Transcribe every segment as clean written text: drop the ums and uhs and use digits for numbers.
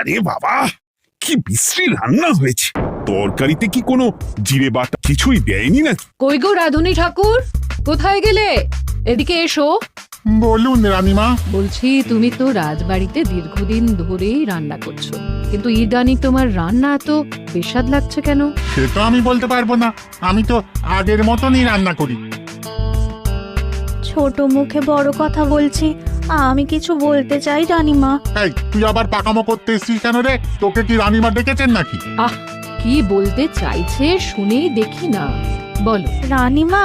আরে বাবা, কি বিশ্রী রান্না হয়েছে! তরকারিতে কি কোনো জিরে বাটা কিছুই দেয়নি নাকি? কই গো রাধুনী ঠাকুর, কোথায় গেলে? এদিকে এসো। বলুন রানীমা। বলছি, তুমি তো রাজবাড়িতে দীর্ঘদিন ধরেই রান্না করছো, কিন্তু ইদানি তোমার রান্না এত বেস্বাদ লাগছে কেন? সে তো আমি বলতে পারবো না, আমি তো আগের মতনই রান্না করি। ছোট মুখে বড় কথা বলছি, আমি কিছু বলতে চাই রানীমা। এই, তুই আবার পাকামো করতে এসছিস কেন রে? তোকে কি রানীমা ডেকেছেন নাকি? আহ, কি বলতে চাইছে শুনেই দেখি না, বলো। রানীমা,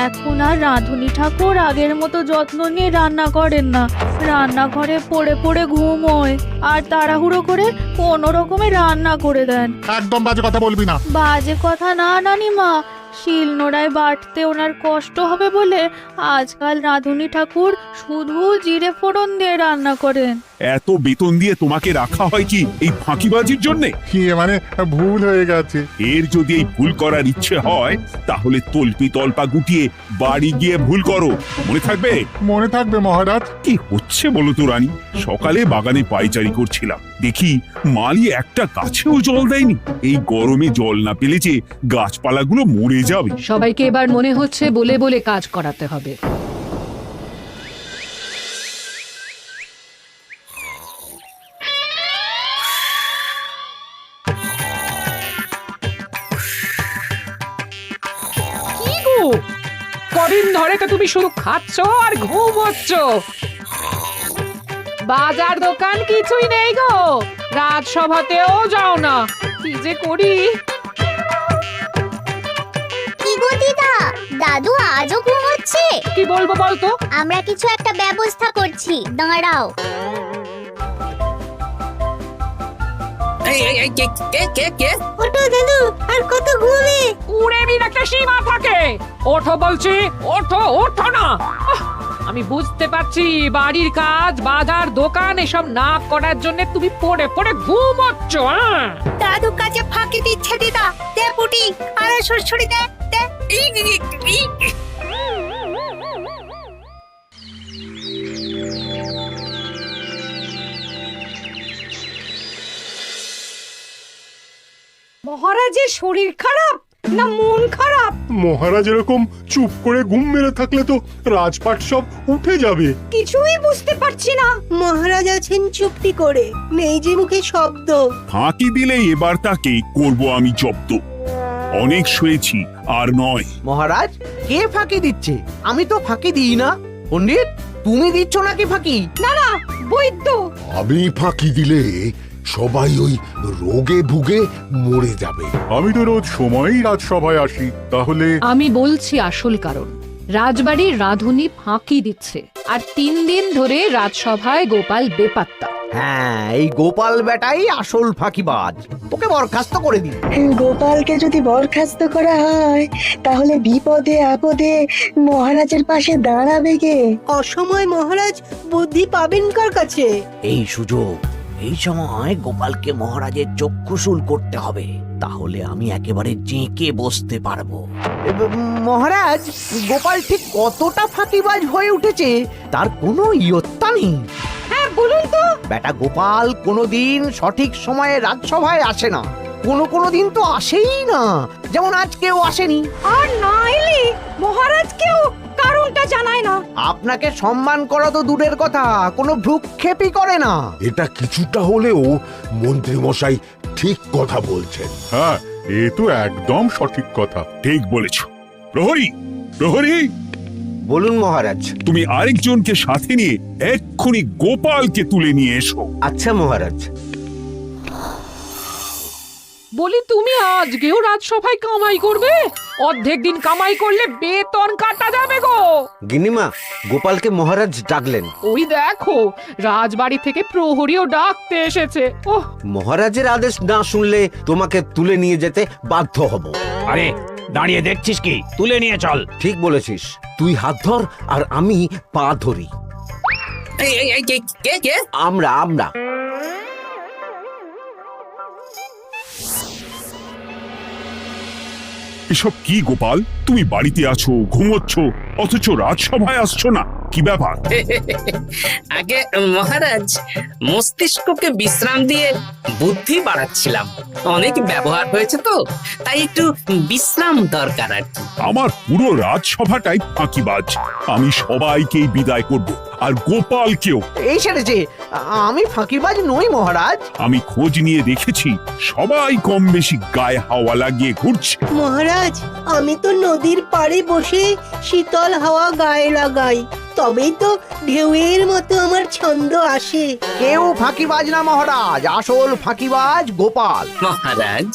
এখন আর রাধুনী ঠাকুর আগের মতো যত্ন নিয়ে রান্না করেন না। রান্নাঘরে পড়ে পড়ে ঘুমোয় আর তাড়াহুড়ো করে কোনো রকমে রান্না করে দেন। একদম বাজে কথা বলবি না। বাজে কথা না রানীমা, শিলনোড়ায় বাটতে ওনার কষ্ট হবে বলে আজকাল রাধুনী ঠাকুর শুধু জিরে ফোড়ন দিয়ে রান্না করেন। এত বেতন দিয়ে তোমাকে রাখা হয় কি এই ফাঁকিবাজির জন্যে? মানে ভুল হয়ে গেছে। এর যদি এই ভুল করার ইচ্ছে হয় তাহলে তল্পি তল্পা গুটিয়ে বাড়ি গিয়ে ভুল করো, মনে থাকবে? মনে থাকবে মহারাজ। কি হচ্ছে বলো তো রানী? সকালে বাগানে পায়চারি করছিলাম, দেখি মালি একটা গাছেও জল দেয়নি। এই গরমে জল না পেলে যে গাছপালাগুলো মরে যাবে। সবাইকে এবার মনে হচ্ছে বলে বলে কাজ করাতে হবে। কি গো, কদিন ধরে তো তুমি শুধু খাচ্ছ আর ঘুমোচ্ছ। বাজার দোকান কিছুই নেই গো, রাজসভাতেও যাও না। কি যে করি। কি গো দিদা, দাদু আজও ঘুমোচ্ছে? কি বলবো বলতো? আমরা কিছু একটা ব্যবস্থা করছি, দাঁড়াও। ওঠো দাদু, আর কত ঘুমে? উড়েমির একটা সীমা থাকে। ওঠো বলছি, ওঠো, ওঠো না। আমি বুঝতে পারছি বাড়ির কাজ, বাজার দোকান এসব না করার জন্য তুমি পড়ে পড়ে ঘুমোচ্ছ। দাদু কাছে ফাঁকি দিচ্ছে দিদা। দে পুটি, আরে সরসরি দে দে। মহারাজের শরীর খারাপ না মন খারাপ? মহারাজ এরকম চুপ করে ঘুম মেরে থাকলে তো রাজপাট সব উঠে যাবে। কিছুই বুঝতে পারছি না। মহারাজ আছেন চুপটি করে, নেই যে মুখে শব্দ। ফাঁকি দিলে এবার তাকে করব আমি জব্দ। অনেক শুয়েছি, আর নয়। মহারাজ, কে ফাঁকি দিচ্ছে? আমি তো ফাঁকি দিই না। পণ্ডিত, তুমি দিচ্ছ নাকি ফাঁকি? না না, বৈদ্য। আমি ফাঁকি দিলে সবাই ওই রোগে ভুগে মরে যাবে। আমি তো রোজ সময়ই রাজসভায় আসি, তাহলে আমি বলছি আসল কারণ। রাজবাড়ির রাধুনী ফাঁকি দিচ্ছে, আর 3 দিন ধরে রাজসভায় গোপাল বেপাত্তা। হ্যাঁ, এই গোপাল বেটাই আসল ফাঁকিবাজ। ওকে বরখাস্ত করে দিন। গোপালকে যদি বরখাস্ত করা হয় তাহলে বিপদে আপদে মহারাজের পাশে দাঁড়াবে কে? অসময় মহারাজ বুদ্ধি পাবেন কার কাছে? এই সুযোগ, এই সময় গোপালকে মহারাজের চক্ষুশূল করতে হবে, তাহলে আমি একেবারে জেঁকে বসতে পারবো। মহারাজ, গোপাল ঠিক কতটা ফাঁকিবাজ হয়ে উঠেছে তার কোনো ইয়ত্তা নেই। হ্যাঁ বলুন তো। বেটা গোপাল কোনোদিন সঠিক সময়ে রাজসভায় আসে না, কোনো দিন তো আসেই না, যেমন আজকেও আসেনি। আর না এলে মহারাজকেও কারণটা জানায় না। আপনাকে সম্মান করা তো দূরের কথা, কোনো ভ্রুক্ষেপই করে না। এটা কিছুটা হলেও মন্ত্রী মশাই ঠিক কথা বলছেন। হ্যাঁ, এ তো একদম সঠিক কথা। ঠিক বলেছ। প্রহরী, প্রহরী, বলুন মহারাজ। তুমি আরেকজনকে সাথে নিয়ে এক্ষুনি গোপালকে তুলে নিয়ে এসো। আচ্ছা মহারাজ। বলি, তুমি আজকেও রাজসভায় কামাই করবে? অর্ধেক দিন কামাই করলে বেতন কাটা যাবে গো। গিন্নিমা, গোপালকে মহারাজ ডাকলেন। ওই দেখো, রাজবাড়ি থেকে প্রহরীও ডাকতে এসেছে। ওহ, মহারাজের আদেশ না শুনলে তোমাকে তুলে নিয়ে যেতে বাধ্য হব। আরে দাঁড়িয়ে দেখছিস কি? তুলে নিয়ে চল। ঠিক বলেছিস, তুই হাত ধর আর আমি পা ধরি। আমরা এসব কি গোপাল? তুমি বাড়িতে আছো, ঘুমোচ্ছ, অথচ রাজসভায় আসছো না। কি ব্যাপার? আগে মহারাজ, মস্তিষ্ককে বিশ্রাম দিয়ে বুদ্ধি বাড়াচ্ছিলাম। অনেক ব্যবহার হয়েছে তো, তাই একটু বিশ্রাম দরকার আর কি। আমার পুরো রাজসভাটাই ফাঁকিবাজ। আমি সবাইকেই বিদায় করব, আর গোপালকেও। এই সেরেছে, আমি ফাঁকিবাজ নই মহারাজ। আমি খোঁজ নিয়ে দেখেছি সবাই কম বেশি গায়ে হাওয়া লাগিয়ে ঘুরছে। মহারাজ, আমি তো নদীর পাড়ে বসে শীতল হাওয়া গায়ে লাগাই, তবেই তো ঢেউয়ের মতো আমার ছন্দ আসে। কেউ ফাঁকিবাজ না মহারাজ, আসল ফাঁকিবাজ গোপাল। মহারাজ,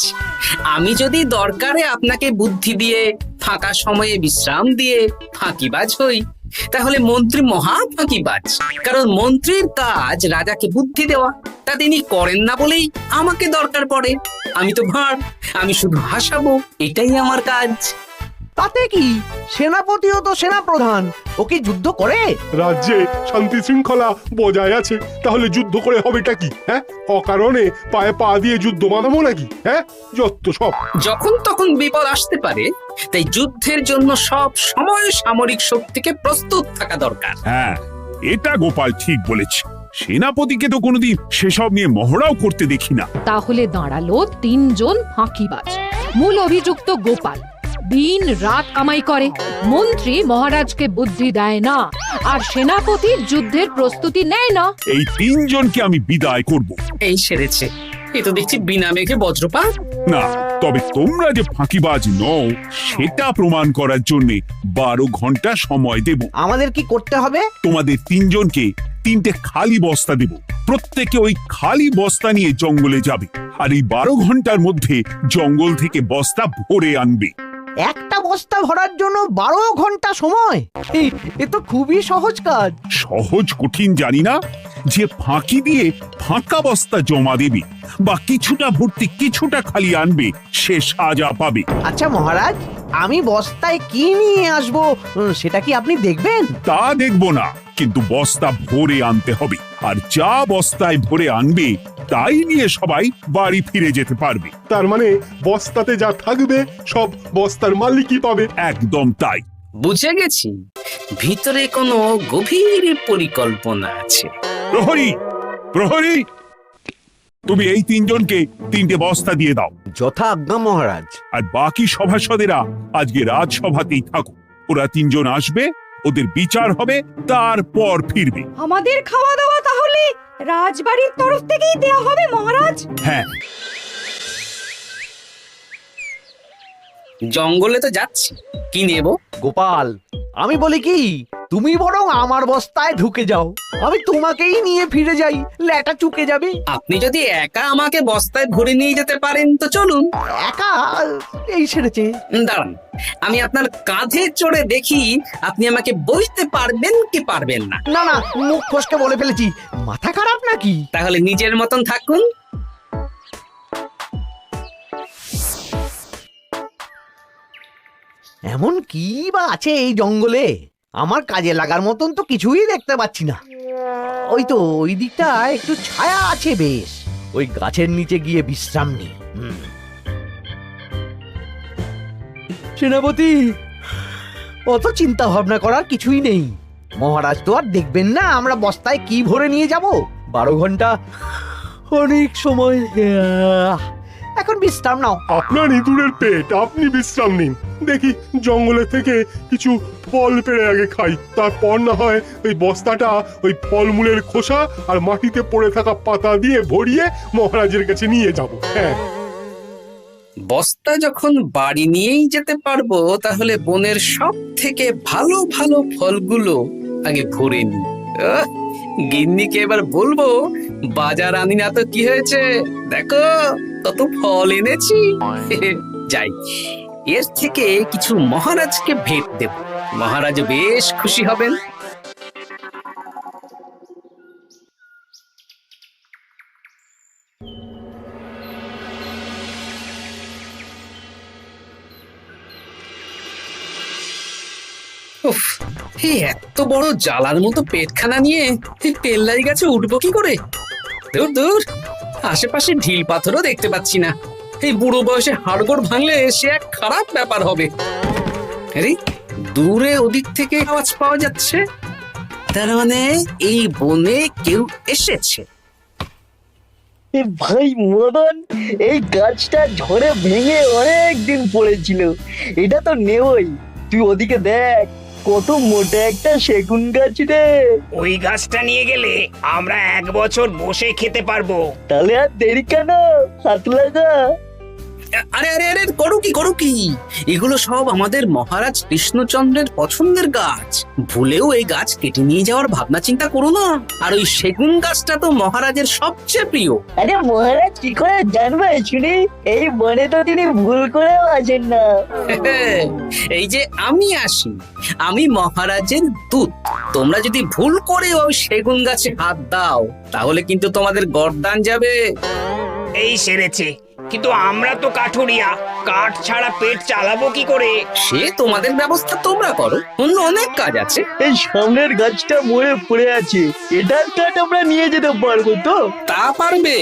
আমি যদি দরকারে আপনাকে বুদ্ধি দিয়ে, ফাঁকা সময়ে বিশ্রাম দিয়ে ফাঁকিবাজ হই, তাহলে মন্ত্রী মহা ফাঁকিবাজ। কারণ মন্ত্রীর কাজ রাজাকে বুদ্ধি দেওয়া, তা তিনি করেন না বলেই আমাকে দরকার পড়ে। আমি তো ভাঁড়, আমি শুধু হাসাবো, এটাই আমার কাজ। তাতে কি, সেনাপতিও তো সেনাপ্রধান, ও কি যুদ্ধ করে? রাজ্যে শান্তি শৃঙ্খলা বজায় আছে, তাহলে যুদ্ধ করে হবেটা কি? হ্যাঁ, অকারণে পায়ে পা দিয়ে যুদ্ধ বাঁধাবো নাকি? হ্যাঁ, যত সব। যখন তখন বিপদ আসতে পারে, তাই যুদ্ধের জন্য সব সময় সামরিক শক্তিকে প্রস্তুত থাকা দরকার। হ্যাঁ, এটা গোপাল ঠিক বলেছে। সেনাপতিকে তো কোনোদিন সেসব নিয়ে মহড়াও করতে দেখি না। তাহলে দাঁড়ালো 3 জন ফাঁকিবাজ। মূল অভিযুক্ত গোপাল দিন রাত কামাই করে, মন্ত্রী মহারাজকে বুদ্ধি দেয় না, আর সেনাপতি যুদ্ধের প্রস্তুতি নেয় না। এই 3 জনকে আমি বিদায় করব। এই সেরেছে, এ তো দেখছি বিনা মেঘে বজ্রপাত। না, তবে তোমরা যে ফাঁকিবাজ নও সেটা প্রমাণ করার জন্য 12 ঘন্টা সময় দেব। আমাদের কি করতে হবে? তোমাদের 3 জনকে 3টে খালি বস্তা দেব। প্রত্যেকে ওই খালি বস্তা নিয়ে জঙ্গলে যাবে, আর এই 12 ঘন্টার মধ্যে জঙ্গল থেকে বস্তা ভরে আনবে। একটা বস্তা ভরার জন্য 12 ঘন্টা সময়? এ তো খুবই সহজ কাজ। সহজ কঠিন জানি না, যে ফাঁকি দিয়ে ফাঁকা বস্তা জমা দেবে বা কিছুটা ভর্তি কিছুটা খালি আনবে, সে সাজা পাবে। আচ্ছা মহারাজ, আমি বস্তায় কি নিয়ে আসবো সেটা কি আপনি দেখবেন? তা দেখব না, কিন্তু বস্তা ভরে আনতে হবে। আর যা বস্তায় ভরে আনবে তাই নিয়ে সবাই বাড়ি ফিরে যেতে পারবে। তার মানে বস্তাতে যা থাকবে সব বস্তার মালিকই পাবে। একদম তাই। বুঝে গেছি, ভিতরে কোনো গভীর পরিকল্পনা আছে। প্রহরী, প্রহরী, তুমি এই 3 জনকে 3টে বস্তা দিয়ে দাও। যথা আজ্ঞা মহারাজ। আর বাকি সভাসদেরা আজকে রাজসভাতেই থাকুক। ওরা 3 জন আসবে, ওদের বিচার হবে, তারপর ফিরবে। আমাদের খাওয়া দাওয়া তাহলে রাজবাড়ির তরফ থেকেই দেয়া হবে মহারাজ? হ্যাঁ। জঙ্গলে তো যাচ্ছি, কি নেব? গোপাল, আমি বলি কি, তুমি বরং আমার বস্তায় ঢুকে যাও, আমি তোমাকেই নিয়ে ফিরে যাই, লেটা চুকে যাবে। আপনি যদি একা আমাকে বস্তায় ভরে নিয়ে যেতে পারেন তো চলুন। একা? এই সেরেছে। দাঁড়ান, আমি আপনার কাঁধে চড়ে দেখি আপনি আমাকে বইতে পারবেন কি পারবেন না। না না, মুখ ফসকে বলে ফেলেছি, মাথা খারাপ নাকি? তাহলে নিজের মতন থাকুন। এমন কি বা আছে এই জঙ্গলে? আমার কাজে লাগার মতন তো কিছুই দেখতে পাচ্ছি না। ওই তো ওই দিকটা একটু ছায়া আছে বেশ, ওই গাছের নিচে গিয়ে বিশ্রাম নি। সেনাপতি, অত চিন্তা ভাবনা করার কিছুই নেই। মহারাজ তো আর দেখবেন না আমরা বস্তায় কি ভরে নিয়ে যাব। 12 ঘন্টা অনেক সময়। এখন বিশ্রাম নাও। আপনার ইঁদুরের পেট, আপনি বিশ্রাম নিন। দেখি জঙ্গলে থেকে কিছু ফল পেড়ে আগে খাই, তারপর না হয় ওই বস্তাটা ওই ফলমূলের খোসা আর মাটিতে পড়ে থাকা পাতা দিয়ে ভরিয়ে মহারাজের কাছে নিয়ে যাব। হ্যাঁ, বস্তা যখন বাড়ি নিয়েই যেতে পারবো, তাহলে বনের সব থেকে ভালো ভালো ফলগুলো আগে ভরে নি। গিন্নিকে এবার বলবো, বাজার আনি না তো কি হয়েছে, দেখো কত ফল এনেছি। যাই, এর থেকে কিছু মহারাজকে ভেট দেব, মহারাজ বেশ খুশি হবেন। উফ, এই এত বড় জ্বালার মতো পেটখানা নিয়ে এই পেল্লাই গাছে উঠবো কি করে? দূর দূর, আশেপাশে ঢিল পাথরও দেখতে পাচ্ছি না। এই বুড়ো বয়সে হাড়গোড় ভাঙলে সে এক খারাপ ব্যাপার হবে। আরে দূরে ওদিক থেকে আওয়াজ পাওয়া যাচ্ছে। তার মানে এই বনে কেউ এসেছে। ভাই মদন, এই গাছটা ঝড়ে ভেঙে অনেক দিন পড়েছিল, এটা তো নেবই। তুই ওদিকে দেখ, কত মোটা একটা সেগুন গাছ রে। ওই গাছটা নিয়ে গেলে আমরা 1 বছর বসে খেতে পারবো। তাহলে আর দেরি কেন, হাত লাগা। আরে আরে আরে, করো কি এগুলো সব আমাদের মহারাজ কৃষ্ণচন্দ্রের পছন্দের গাছ। ভুলেও এই গাছ কেটে নিয়ে যাওয়ার ভাবনা চিন্তা করো না। আর ওই সেগুন গাছটা তো মহারাজের সবচেয়ে প্রিয়। আরে মহারাজ কি করে জানবে শুনি? এই বনে তো তিনি ভুল করেও আসেন না। এই যে আমি আসি, আমি মহারাজের দূত। তোমরা যদি ভুল করে ওই সেগুন গাছে হাত দাও তাহলে কিন্তু তোমাদের গর্দান যাবে। এই সেরেছে, কিন্তু আমরা তো কাঠুরিয়া, কাঠ ছাড়া পেট চালাবো কি করে? সে তোমাদের ব্যবস্থা তোমরা করো, অন্য অনেক কাজ আছে। এই সামনের গাছটা মরে পড়ে আছে, এটার কাঠ আমরা নিয়ে যেতে পারবো তো? তা পারবে,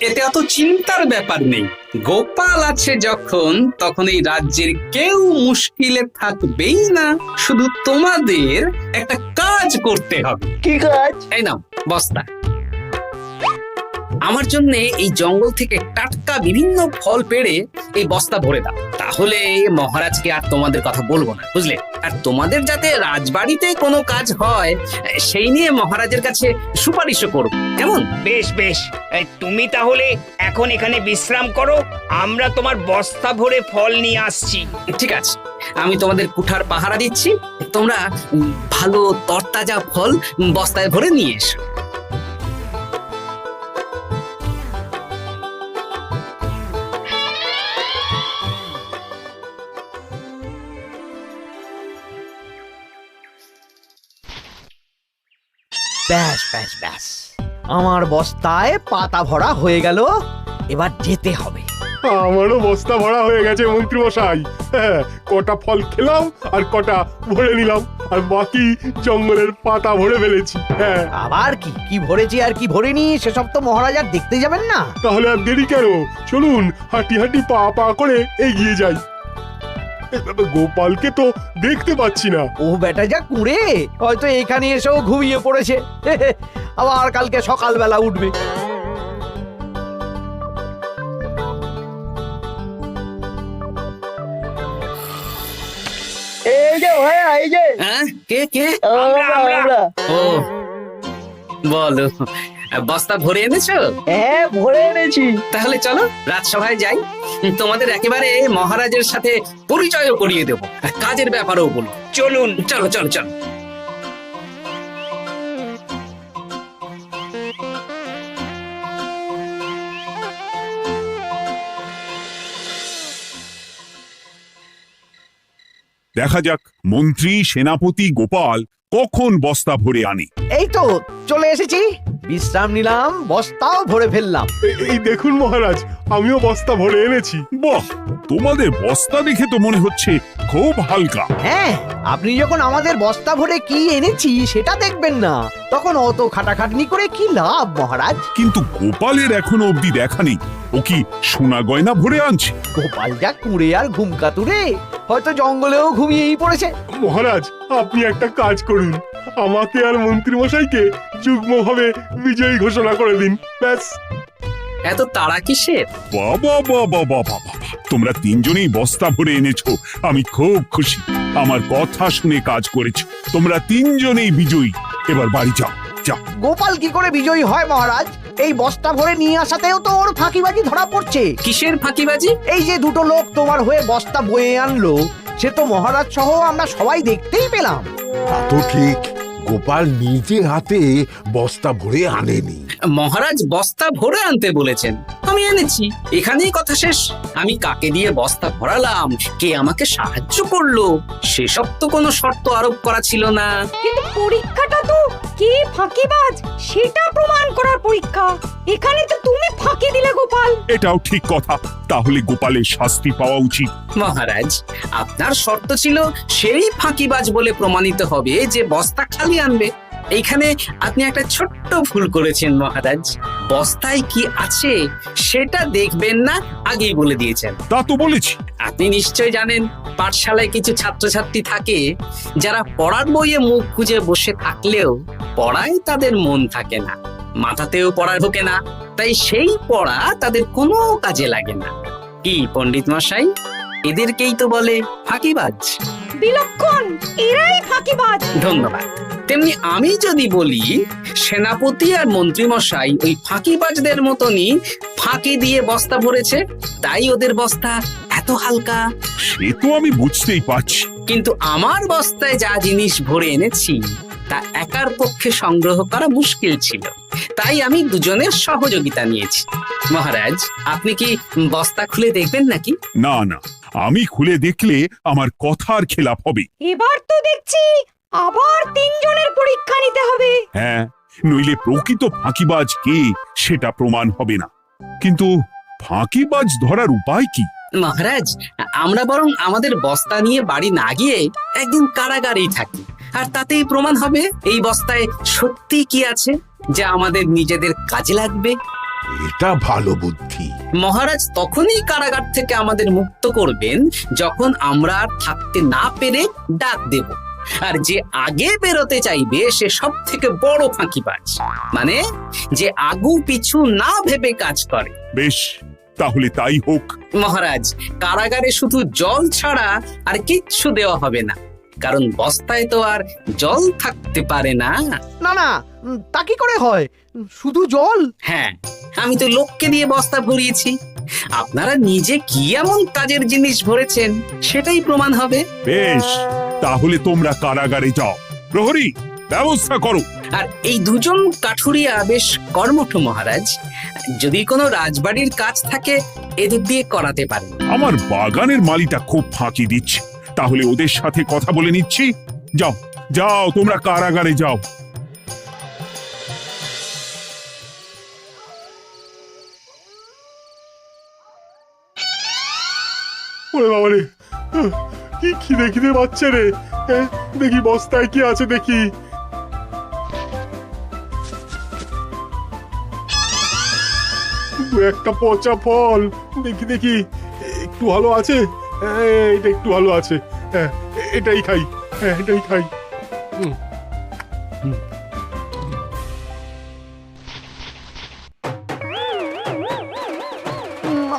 এতে অত চিন্তার ব্যাপার নেই। গোপাল আছে যখন, তখন এই রাজ্যের কেউ মুশকিলে থাকবেই না। শুধু তোমাদের একটা কাজ করতে হবে। কি কাজ? এই নাও বস্তা। আমার জন্য এই জঙ্গল থেকে টাটকা বিভিন্ন ফল পেড়ে এই বস্তা ভরে দাও, তাহলে মহারাজকে আর তোমাদের কথা বলবো না, বুঝলে? আর তোমাদের যাতে রাজবাড়িতে কোনো কাজ হয় সেই নিয়ে মহারাজের কাছে সুপারিশও করবো, কেমন? বেশ বেশ, তুমি তাহলে এখন এখানে বিশ্রাম করো, আমরা তোমার বস্তা ভরে ফল নিয়ে আসছি। ঠিক আছে, আমি তোমাদের কুঠার পাহারা দিচ্ছি, তোমরা ভালো তরতাজা ফল বস্তায় ভরে নিয়ে এসো। ব্যাস ব্যাস ব্যাস, আমার বস্তায় পাতা ভরা হয়ে গেল, এবার যেতে হবে। আমারও বস্তা ভরা হয়ে গেছে মন্ত্রী মশাই। হ্যাঁ, কটা ফল খেলাম আর কটা ভরে নিলাম, আর বাকি জঙ্গলের পাতা ভরে ফেলেছি। হ্যাঁ, আবার কি কি ভরেছি আর কি ভরিনি সেসব তো মহারাজ আর দেখতে যাবেন না। তাহলে আর দেরি কেন, চলুন হাঁটি হাঁটি পা পা করে এগিয়ে যাই। গোপালকে তো দেখতে পাচ্ছি না। ও বেটা যা কুঁড়ে, হয়তো এখানে এসেও ঘুমিয়ে পড়েছে। আবার কালকে সকালবেলা উঠবে। এই যে ভাই, এই যে। হ্যাঁ, কে কে? আমরা। ও বলো, বস্তা ভরে এনেছো? হ্যাঁ, ভরে এনেছি। তাহলে চলো রাজসভায় যাই, তোমাদের একেবারে মহারাজের সাথে পরিচয়ও করিয়ে দেবো, আর কাজের ব্যাপারেও বলবো। চলুন, চলো চলো চলো। দেখা যাক মন্ত্রী সেনাপতি গোপাল কখন বস্তা ভরে আনে। এই তো চলে এসেছি, বিশ্রাম নিলাম, বস্তাও ভরে ফেললাম। এই দেখুন মহারাজ, আমিও বস্তা ভরে এনেছি। বাহ, তোমাদের বস্তা দেখে তো মনে হচ্ছে খুব হালকা। হ্যাঁ, আপনি যখন আমাদের বস্তা ভরে কি এনেছি সেটা দেখবেন না, তখন অত খাটাখাটনি করে কি লাভ মহারাজ? কিন্তু গোপালের এখনো অবধি দেখা নেই, ও কি সোনা গয়না ভরে আনছে? গোপাল যা কুঁড়ে আর ঘুম কাতুরে, হয়তো জঙ্গলেও ঘুমিয়েই পড়েছে। মহারাজ, আপনি একটা কাজ করুন, আমাকে আর মন্ত্রী মশাইকে যুগ্মভাবে বিজয়ী ঘোষণা করে দিন, ব্যাস। এত তাড়া কিসের? বাবা বাবা বাবা বাবা, তোমরা তিনজনেই বস্তা ভরে এনেছো, আমি খুব খুশি। আমার কথা শুনে কাজ করেছো, তোমরা তিনজনেই বিজয়ী। এবার বাড়ি যাও, যাও। গোপাল কি করে বিজয়ী হয় মহারাজ? এই বস্তা ভরে নিয়ে আসাতেও তো ওর ফাঁকিবাজি ধরা পড়ছে। কিসের ফাঁকিবাজি? এই যে দুটো লোক তোমার হয়ে বস্তা বয়ে আনলো, সে তো মহারাজ সহ আমরা সবাই দেখতেই পেলাম। তা তো ঠিক, গোপাল নিজে হাতে বস্তা ভরে আনেনি। মহারাজ বস্তা ভরে আনতে বলেছেন, আমি এনেছি, এখানেই কথা শেষ। আমি কাকে দিয়ে বস্তা ভরালাম, কে আমাকে সাহায্য করলো, সেসব তো কোনো শর্ত আরোপ করা ছিল না। কিন্তু পরীক্ষাটা তো কে ফাঁকিবাজ সেটা প্রমাণ করার পরীক্ষা। এখানে তো তুমি ফাঁকি দিলে গোপাল। এটাও ঠিক কথা, তাহলে গোপালের শাস্তি পাওয়া উচিত। মহারাজ, আপনার শর্ত ছিল সেই ফাঁকিবাজ বলে প্রমাণিত হবে যে বস্তা খালি আনবে। এইখানে আপনি একটা ছোট্ট ভুল করেছেন মহারাজ। বস্তায় কি আছে সেটা দেখবেন না, আগেই বলে দিয়েছেন। তা তো বলেছি। আপনি নিশ্চয় জানেন পাঠশালায় কিছু ছাত্রছাত্রী থাকে যারা পড়ার বইয়ে মুখ গুজে বসে থাকলেও পড়ায় তাদের মন থাকে না, মাথাতেও পড়া ঢোকে না, তাই সেই পড়া তাদের কোনো কাজে লাগে না। কি পণ্ডিত মশাই, এদেরকেই তো বলে ফাঁকিবাজ। বিলক্ষণ, এরাই ফাঁকিবাজ। ধন্যবাদ। তেমনি আমি যদি বলি সেনাপতি আর মন্ত্রী মশাই ওই ফাঁকিবাজদের মতনই ফাঁকি দিয়ে বস্তা ভরেছে, তাই ওদের বস্তা এত হালকা। সে তো আমি বুঝতেই পারছি। কিন্তু আমার বস্তায় যা জিনিস ভরে এনেছি তা একার পক্ষে সংগ্রহ করা মুশকিল ছিল, তাই আমি দুজনের সহযোগিতা নিয়েছি। মহারাজ, আপনি কি বস্তা খুলে দেখবেন নাকি? না না, আমি খুলে দেখলে আমার কথার খেলাপ হবে। এবার তো দেখছি আবার তিনজনের পরীক্ষা নিতে হবে। হ্যাঁ, নইলে প্রকৃত ফাঁকিবাজ কে সেটা প্রমাণ হবে না। কিন্তু ফাঁকিবাজ ধরার উপায় কি? মহারাজ, আমরা বরং আমাদের বস্তা নিয়ে বাড়ি না গিয়ে একদিন কারাগারেই থাকি, আর তাতেই প্রমাণ হবে এই বস্তায় সত্যি কি আছে যা আমাদের নিজেদের কাজে লাগবে। এটা ভালো বুদ্ধি। মহারাজ তখনই কারাগার থেকে আমাদের মুক্ত করবেন যখন আমরা আর থাকতে না পেরে ডাক দেব, আর যে আগে বেরোতে চাইবে সে সব থেকে বড় ফাঁকিবাজ, মানে যে আগু পিছু না ভেবে কাজ করে। বেশ, তাহলে তাই হোক। মহারাজ, কারাগারে শুধু জল ছাড়া আর কিচ্ছু দেওয়া হবে না, কারণ বস্তায় তো আর জল থাকতে পারে না। না না, তা কি করে হয়? শুধু জল? হ্যাঁ, আমি তো লোককে দিয়ে বস্তা ভরিয়েছি। আপনারা নিজে কি এমন কাজের জিনিস ভরেছেন সেটাই প্রমাণ হবে। বেশ, তাহলে তোমরা কারাগারে যাও। প্রহরী, ব্যবস্থা করো। আর এই দুজন কাঠুরিয়া বেশ কর্মঠ মহারাজ, যদি কোনো রাজবাড়ির কাজ থাকে এদের দিয়ে করাতে পারেন। আমার বাগানের মালিটা খুব ফাঁকি দিচ্ছে, তাহলে ওদের সাথে কথা বলে নিচ্ছি। যাও যাও, তোমরা কারাগারে যাও। ওরে বাবা রে, কি খিদে খিদে পাচ্ছে রে। দেখি বস্তায় কি আছে দেখি। দু একটা পচা ফল, দেখি দেখি একটু ভালো আছে। এটা একটু ভালো আছে। হ্যাঁ, এটাই খাই। হ্যাঁ, এটাই খাই।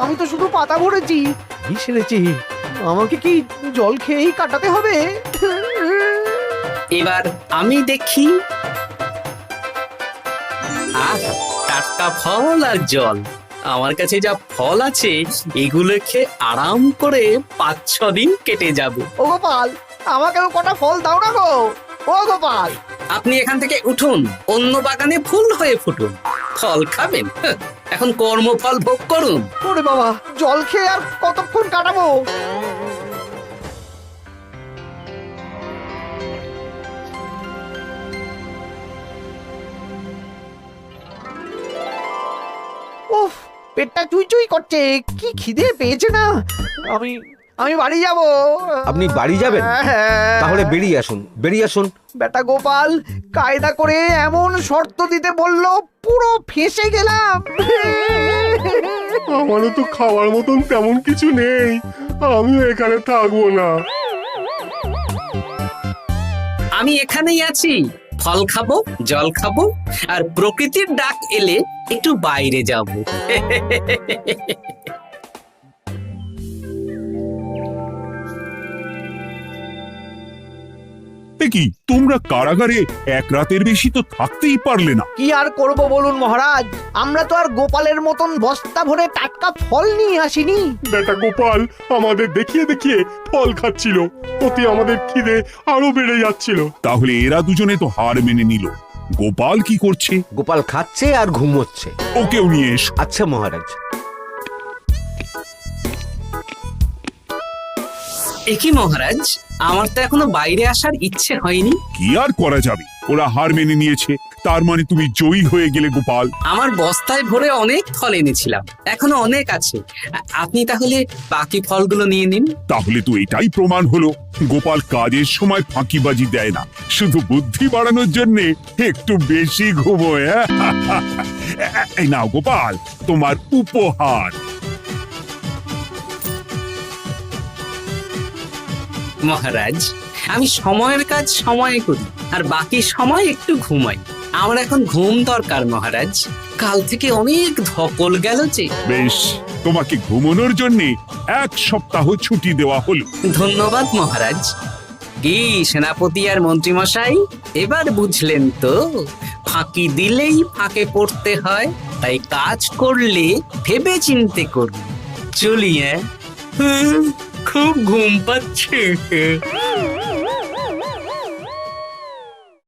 আমি তো শুধু পাতা ভরেছি, সেরেছি। আমাকে কি জল খেয়েই কাটাতে হবে? এবার আমি দেখি। টাটকা ফল আর জল, আমার কাছে যা ফল আছে এগুলো খেয়ে আরাম করে 5-6 দিন কেটে যাবে। ও গোপাল, আমাকেও কটা ফল দাও না গো। ও গোপাল, আপনি এখান থেকে উঠুন, অন্য বাগানে ফুল হয়ে ফুটুন। ফল খাবেন, এখন কর্মফল ভোগ করুন। ওরে বাবা, জল খেয়ে আর কতক্ষণ কাটাবো? উফ, পেটটা চুই করছে, কি খিদে পেয়েছে না। আমি আমি বাড়ি যাব। আপনি বাড়ি যাবেন? তাহলে বেরিয়ে আসুন, বেরিয়ে আসুন। বেটা গোপাল কায়দা করে এমন শর্ত দিতে বললো, পুরো ফেঁসে গেলাম। আমারও তো খাওয়ার মতন তেমন কিছু নেই, আমিও এখানে থাকবো না। আমি এখানেই আছি, ফল খাবো, জল খাবো, আর প্রকৃতির ডাক এলে একটু বাইরে যাব। কি তোমরা কারাগারে এক রাতের বেশি তো থাকতেই পারলে না? কি আর করব বলুন মহারাজ, আমরা তো আর গোপালের মতন বস্তা ভরে টাটকা ফল নিয়ে আসিনি। বেটা গোপাল আমাদের দেখিয়ে দেখিয়ে ফল খাচ্ছিল, অতি আমাদের খিদে আরো বেড়ে যাচ্ছিল। তাহলে এরা দুজনে তো হার মেনে নিল। গোপাল কি করছে? গোপাল খাচ্ছে আর ঘুমোচ্ছে। ওকেও নিয়ে এসো। আচ্ছা মহারাজ। একই মহারাজ, আমার তো এখনো বাইরে আসার ইচ্ছে হয়নি। কি আর করা যাবে, ওরা হার মেনে নিয়েছে, তার মানে তুমি জয়ী হয়ে গেলে গোপাল। আমার বস্তায় ভরে অনেক ফল এনেছিলাম, এখনো অনেক আছে। আপনি তাহলে বাকি ফলগুলো নিয়ে নিন। তাহলে তো এটাই প্রমাণ হলো গোপাল কাজের সময় ফাঁকিবাজি দেয় না, শুধু বুদ্ধি বাড়ানোর জন্য একটু বেশি ঘুমোয়। এই নাও গোপাল, তোমার উপহার। মহারাজ, আমি সময়ের কাজ সময়ে করি আর বাকি সময় একটু ঘুমাই। আমার এখন ঘুম দরকার মহারাজ, কাল থেকে অনেক ধকল গেল যে। বেশ, তোমাকে ঘুমানোর জন্য 1 সপ্তাহ ছুটি দেওয়া হলো। ধন্যবাদ মহারাজ। কি সেনাপতি আর মন্ত্রী মশাই, এবার বুঝলেন তো ফাঁকি দিলেই ফাঁকে পড়তে হয়, তাই কাজ করলে ভেবে চিন্তে করুন। চলি, খুব ঘুম পাচ্ছে।